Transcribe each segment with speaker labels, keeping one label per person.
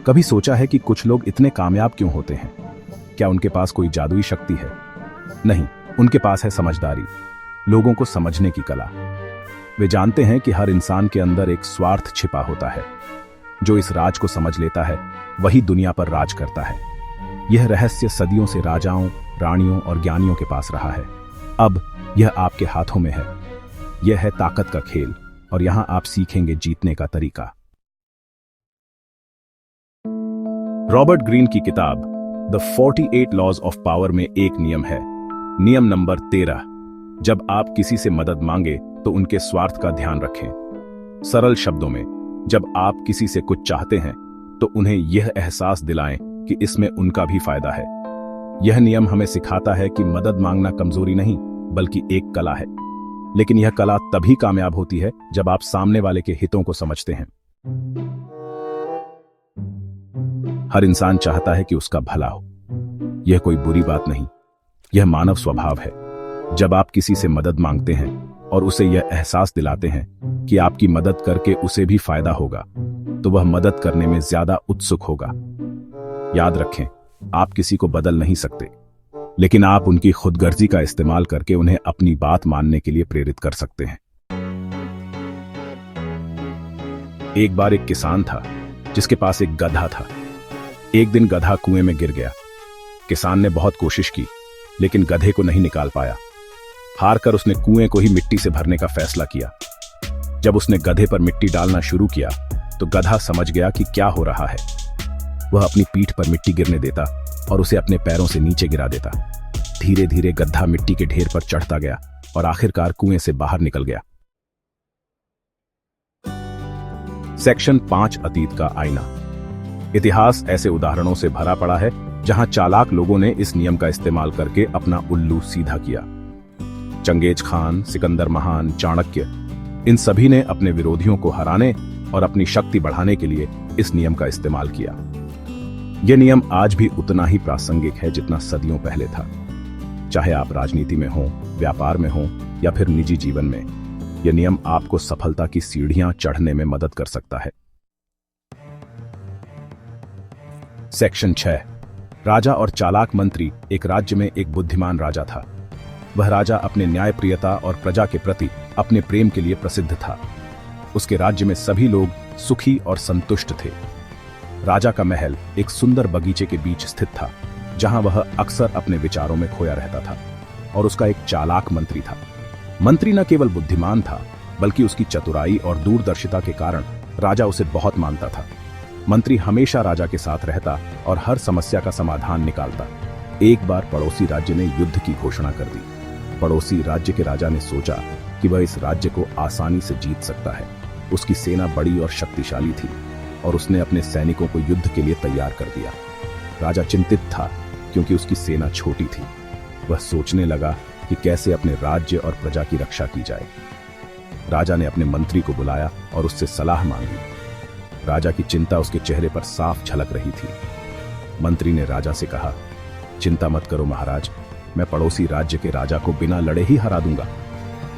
Speaker 1: कभी सोचा है कि कुछ लोग इतने कामयाब क्यों होते हैं? क्या उनके पास कोई जादुई शक्ति है? नहीं, उनके पास है समझदारी, लोगों को समझने की कला। वे जानते हैं कि हर इंसान के अंदर एक स्वार्थ छिपा होता है। जो इस राज को समझ लेता है वही दुनिया पर राज करता है। यह रहस्य सदियों से राजाओं, रानियों और ज्ञानियों के पास रहा है। अब यह आपके हाथों में है। यह है ताकत का खेल और यहां आप सीखेंगे जीतने का तरीका। रॉबर्ट ग्रीन की किताब द 48 लॉज ऑफ पावर में एक नियम है, नियम नंबर 13। जब आप किसी से मदद मांगे तो उनके स्वार्थ का ध्यान रखें। सरल शब्दों में, जब आप किसी से कुछ चाहते हैं तो उन्हें यह एहसास दिलाएं कि इसमें उनका भी फायदा है। यह नियम हमें सिखाता है कि मदद मांगना कमजोरी नहीं बल्कि एक कला है। लेकिन यह कला तभी कामयाब होती है जब आप सामने वाले के हितों को समझते हैं। हर इंसान चाहता है कि उसका भला हो। यह कोई बुरी बात नहीं, यह मानव स्वभाव है। जब आप किसी से मदद मांगते हैं और उसे यह एहसास दिलाते हैं कि आपकी मदद करके उसे भी फायदा होगा, तो वह मदद करने में ज्यादा उत्सुक होगा। याद रखें, आप किसी को बदल नहीं सकते, लेकिन आप उनकी खुदगर्जी का इस्तेमाल करके उन्हें अपनी बात मानने के लिए प्रेरित कर सकते हैं। एक बार एक किसान था जिसके पास एक गधा था। एक दिन गधा कुएं में गिर गया। किसान ने बहुत कोशिश की, लेकिन गधे को नहीं निकाल पाया। हार कर उसने कुएं को ही मिट्टी से भरने का फैसला किया। जब उसने गधे पर मिट्टी डालना शुरू किया तो गधा समझ गया कि क्या हो रहा है। वह अपनी पीठ पर मिट्टी गिरने देता और उसे अपने पैरों से नीचे गिरा देता। धीरे धीरे गधा मिट्टी के ढेर पर चढ़ता गया और आखिरकार कुएं से बाहर निकल गया। सेक्शन 5, अतीत का आईना। इतिहास ऐसे उदाहरणों से भरा पड़ा है जहां चालाक लोगों ने इस नियम का इस्तेमाल करके अपना उल्लू सीधा किया। चंगेज खान, सिकंदर महान, चाणक्य, इन सभी ने अपने विरोधियों को हराने और अपनी शक्ति बढ़ाने के लिए इस नियम का इस्तेमाल किया। यह नियम आज भी उतना ही प्रासंगिक है जितना सदियों पहले था। चाहे आप राजनीति में हों, व्यापार में हों या फिर निजी जीवन में, यह नियम आपको सफलता की सीढ़ियां चढ़ने में मदद कर सकता है। सेक्शन 6, राजा और चालाक मंत्री। एक राज्य में एक बुद्धिमान राजा था। वह राजा अपने न्यायप्रियता और प्रजा के प्रति अपने प्रेम के लिए प्रसिद्ध था। उसके राज्य में सभी लोग सुखी और संतुष्ट थे। राजा का महल एक सुंदर बगीचे के बीच स्थित था, जहां वह अक्सर अपने विचारों में खोया रहता था। और उसका एक चालाक मंत्री था। मंत्री न केवल बुद्धिमान था, बल्कि उसकी चतुराई और दूरदर्शिता के कारण राजा उसे बहुत मानता था। मंत्री हमेशा राजा के साथ रहता और हर समस्या का समाधान निकालता। एक बार पड़ोसी राज्य ने युद्ध की घोषणा कर दी। पड़ोसी राज्य के राजा ने सोचा कि वह इस राज्य को आसानी से जीत सकता है। उसकी सेना बड़ी और शक्तिशाली थी और उसने अपने सैनिकों को युद्ध के लिए तैयार कर दिया। राजा चिंतित था क्योंकि उसकी सेना छोटी थी। वह सोचने लगा कि कैसे अपने राज्य और प्रजा की रक्षा की जाए। राजा ने अपने मंत्री को बुलाया और उससे सलाह मांगी। राजा की चिंता उसके चेहरे पर साफ झलक रही थी। मंत्री ने राजा से कहा, चिंता मत करो महाराज, मैं पड़ोसी राज्य के राजा को बिना लड़े ही हरा दूंगा।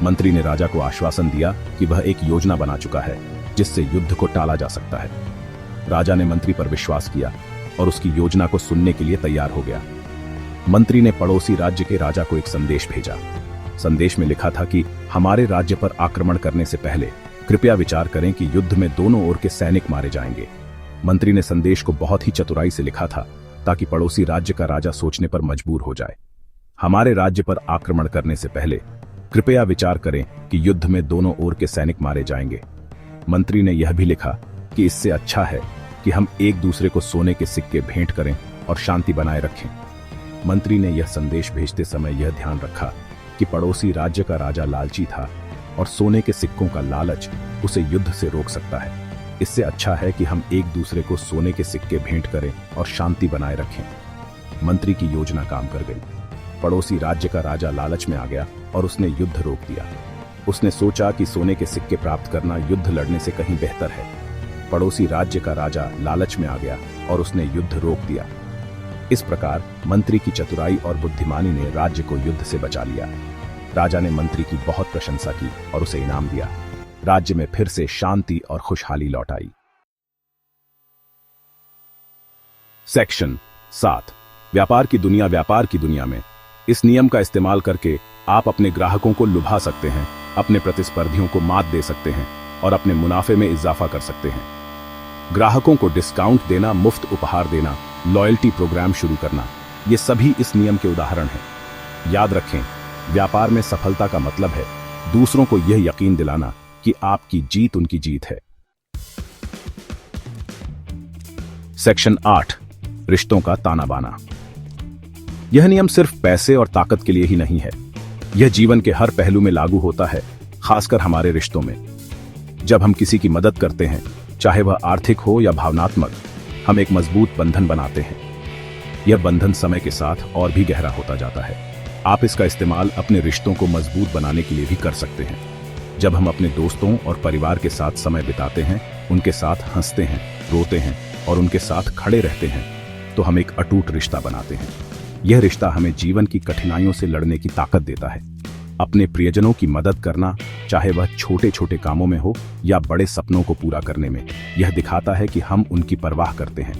Speaker 1: मंत्री ने राजा को आश्वासन दिया कि वह एक योजना बना चुका है जिससे युद्ध को टाला जा सकता है। राजा ने मंत्री पर विश्वास किया और उसकी योजना को सुनने के लिए तैयार हो गया। मंत्री ने पड़ोसी राज्य के राजा को एक संदेश भेजा। संदेश में लिखा था कि हमारे राज्य पर आक्रमण करने से पहले कृपया विचार करें कि युद्ध में दोनों ओर के सैनिक मारे जाएंगे। मंत्री ने संदेश को बहुत ही चतुराई से लिखा था ताकि पड़ोसी राज्य का राजा सोचने पर मजबूर हो जाए। हमारे राज्य पर आक्रमण करने से पहले कृपया विचार करें कि युद्ध में दोनों ओर के सैनिक मारे जाएंगे। मंत्री ने यह भी लिखा कि इससे अच्छा है कि हम एक दूसरे को सोने के सिक्के भेंट करें और शांति बनाए रखें। मंत्री ने यह संदेश भेजते समय यह ध्यान रखा कि पड़ोसी राज्य का राजा लालची था और सोने के सिक्कों का लालच उसे युद्ध से रोक सकता है। इससे अच्छा है कि हम एक दूसरे को सोने के सिक्के भेंट करें और शांति बनाए रखें। मंत्री की योजना काम कर गई। पड़ोसी राज्य का राजा लालच में आ गया और उसने युद्ध रोक दिया। उसने सोचा कि सोने के सिक्के प्राप्त करना युद्ध लड़ने से कहीं बेहतर है। पड़ोसी राज्य का राजा लालच में आ गया और उसने युद्ध रोक दिया। इस प्रकार मंत्री की चतुराई और बुद्धिमानी ने राज्य को युद्ध से बचा लिया। राजा ने मंत्री की बहुत प्रशंसा की और उसे इनाम दिया। राज्य में फिर से शांति और खुशहाली लौट आई। सेक्शन 7 व्यापार की दुनिया। व्यापार की दुनिया में इस नियम का इस्तेमाल करके आप अपने ग्राहकों को लुभा सकते हैं, अपने प्रतिस्पर्धियों को मात दे सकते हैं और अपने मुनाफे में इजाफा कर सकते हैं। ग्राहकों को डिस्काउंट देना, मुफ्त उपहार देना, लॉयल्टी प्रोग्राम शुरू करना, ये सभी इस नियम के उदाहरण हैं। याद रखें, व्यापार में सफलता का मतलब है दूसरों को यह यकीन दिलाना कि आपकी जीत उनकी जीत है। सेक्शन 8 रिश्तों का ताना बाना। यह नियम सिर्फ पैसे और ताकत के लिए ही नहीं है, यह जीवन के हर पहलू में लागू होता है, खासकर हमारे रिश्तों में। जब हम किसी की मदद करते हैं, चाहे वह आर्थिक हो या भावनात्मक, हम एक मजबूत बंधन बनाते हैं। यह बंधन समय के साथ और भी गहरा होता जाता है। आप इसका इस्तेमाल अपने रिश्तों को मजबूत बनाने के लिए भी कर सकते हैं। जब हम अपने दोस्तों और परिवार के साथ समय बिताते हैं, उनके साथ हंसते हैं, रोते हैं और उनके साथ खड़े रहते हैं, तो हम एक अटूट रिश्ता बनाते हैं। यह रिश्ता हमें जीवन की कठिनाइयों से लड़ने की ताकत देता है। अपने प्रियजनों की मदद करना, चाहे वह छोटे छोटे कामों में हो या बड़े सपनों को पूरा करने में, यह दिखाता है कि हम उनकी परवाह करते हैं।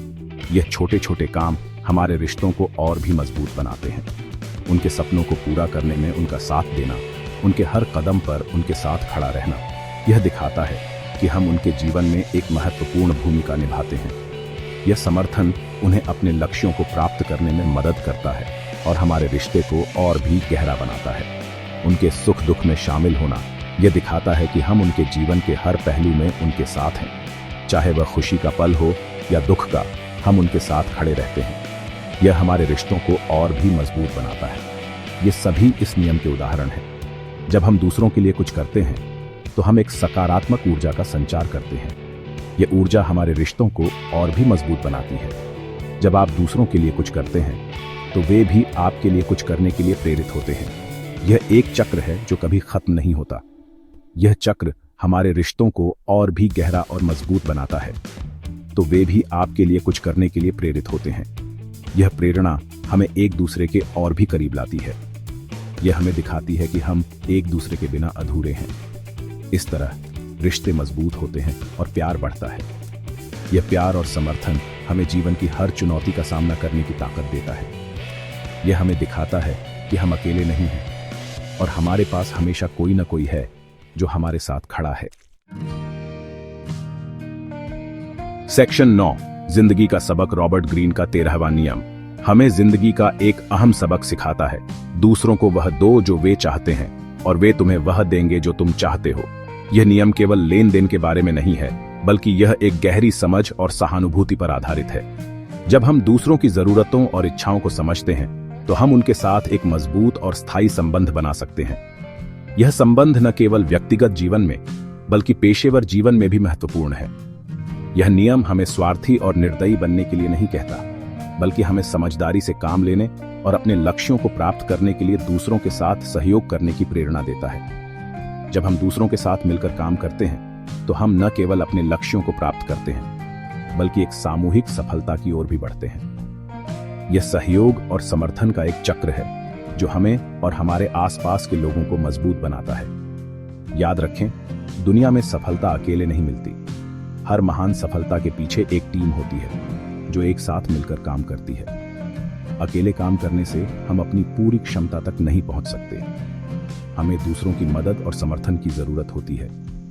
Speaker 1: यह छोटे छोटे काम हमारे रिश्तों को और भी मजबूत बनाते हैं। उनके सपनों को पूरा करने में उनका साथ देना, उनके हर कदम पर उनके साथ खड़ा रहना, यह दिखाता है कि हम उनके जीवन में एक महत्वपूर्ण भूमिका निभाते हैं। यह समर्थन उन्हें अपने लक्ष्यों को प्राप्त करने में मदद करता है और हमारे रिश्ते को और भी गहरा बनाता है। उनके सुख दुख में शामिल होना, यह दिखाता है कि हम उनके जीवन के हर पहलू में उनके साथ हैं। चाहे वह खुशी का पल हो या दुख का, हम उनके साथ खड़े रहते हैं। यह हमारे रिश्तों को और भी मजबूत बनाता है। ये सभी इस नियम के उदाहरण हैं। जब हम दूसरों के लिए कुछ करते हैं, तो हम एक सकारात्मक ऊर्जा का संचार करते हैं। यह ऊर्जा हमारे रिश्तों को और भी मजबूत बनाती है। जब आप दूसरों के लिए कुछ करते हैं, तो वे भी आपके लिए कुछ करने के लिए प्रेरित होते हैं। यह एक चक्र है जो कभी खत्म नहीं होता। यह चक्र हमारे रिश्तों को और भी गहरा और मजबूत बनाता है, तो वे भी आपके लिए कुछ करने के लिए प्रेरित होते हैं। यह प्रेरणा हमें एक दूसरे के और भी करीब लाती है। यह हमें दिखाती है कि हम एक दूसरे के बिना अधूरे हैं। इस तरह रिश्ते मजबूत होते हैं और प्यार बढ़ता है। यह प्यार और समर्थन हमें जीवन की हर चुनौती का सामना करने की ताकत देता है। यह हमें दिखाता है कि हम अकेले नहीं हैं और हमारे पास हमेशा कोई ना कोई है जो हमारे साथ खड़ा है। सेक्शन 9 जिंदगी का सबक। रॉबर्ट ग्रीन का 13वां नियम हमें जिंदगी का एक अहम सबक सिखाता है। दूसरों को वह दो जो वे चाहते हैं और वे तुम्हें वह देंगे जो तुम चाहते हो। यह नियम केवल लेन देन के बारे में नहीं है, बल्कि यह एक गहरी समझ और सहानुभूति पर आधारित है। जब हम दूसरों की जरूरतों और इच्छाओं को समझते हैं, तो हम उनके साथ एक मजबूत और स्थायी संबंध बना सकते हैं। यह संबंध न केवल व्यक्तिगत जीवन में, बल्कि पेशेवर जीवन में भी महत्वपूर्ण है। यह नियम हमें स्वार्थी और निर्दयी बनने के लिए नहीं कहता, बल्कि हमें समझदारी से काम लेने और अपने लक्ष्यों को प्राप्त करने के लिए दूसरों के साथ सहयोग करने की प्रेरणा देता है। जब हम दूसरों के साथ मिलकर काम करते हैं, तो हम न केवल अपने लक्ष्यों को प्राप्त करते हैं, बल्कि एक सामूहिक सफलता की ओर भी बढ़ते हैं। यह सहयोग और समर्थन का एक चक्र है जो हमें और हमारे आसपास के लोगों को मजबूत बनाता है। याद रखें, दुनिया में सफलता अकेले नहीं मिलती। हर महान सफलता के पीछे एक टीम होती है जो एक साथ मिलकर काम करती है। अकेले काम करने से हम अपनी पूरी क्षमता तक नहीं पहुंच सकते। हमें दूसरों की मदद और समर्थन की जरूरत होती है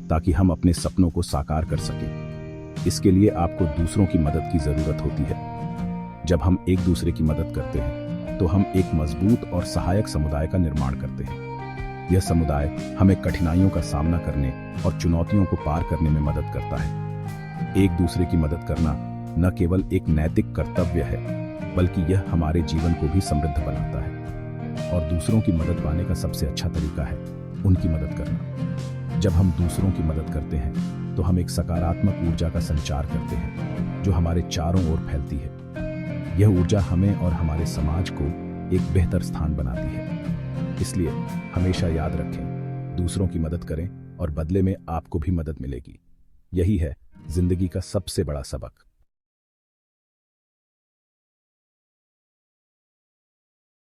Speaker 1: ताकि हम अपने सपनों को साकार कर सकें। इसके लिए आपको दूसरों की मदद की जरूरत होती है। जब हम एक दूसरे की मदद करते हैं, तो हम एक मजबूत और सहायक समुदाय का निर्माण करते हैं। यह समुदाय हमें कठिनाइयों का सामना करने और चुनौतियों को पार करने में मदद करता है। एक दूसरे की मदद करना न केवल एक नैतिक कर्तव्य है, बल्कि यह हमारे जीवन को भी समृद्ध बनाता है। और दूसरों की मदद पाने का सबसे अच्छा तरीका है उनकी मदद करना। जब हम दूसरों की मदद करते हैं, तो हम एक सकारात्मक ऊर्जा का संचार करते हैं जो हमारे चारों ओर फैलती है। यह ऊर्जा हमें और हमारे समाज को एक बेहतर स्थान बनाती है। इसलिए हमेशा याद रखें, दूसरों की मदद करें और बदले में आपको भी मदद मिलेगी। यही है जिंदगी का सबसे बड़ा सबक।